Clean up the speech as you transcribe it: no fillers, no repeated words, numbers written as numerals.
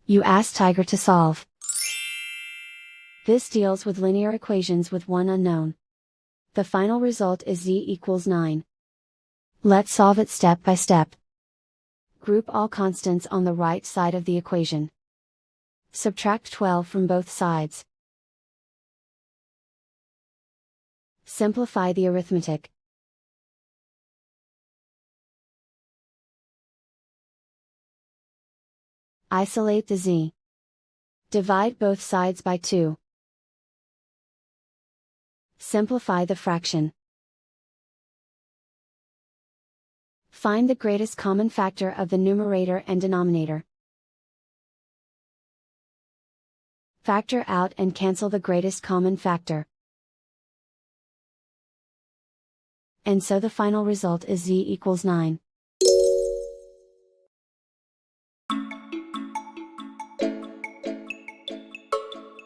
You ask Tiger to solve. This deals with linear equations with one unknown. The final result is z equals 9. Let's solve it step by step. Group all constants on the right side of the equation. Subtract 12 from both sides. Simplify the arithmetic. Isolate the z. Divide both sides by 2. Simplify the fraction. Find the greatest common factor of the numerator and denominator. Factor out and cancel the greatest common factor. And so the final result is z equals 9.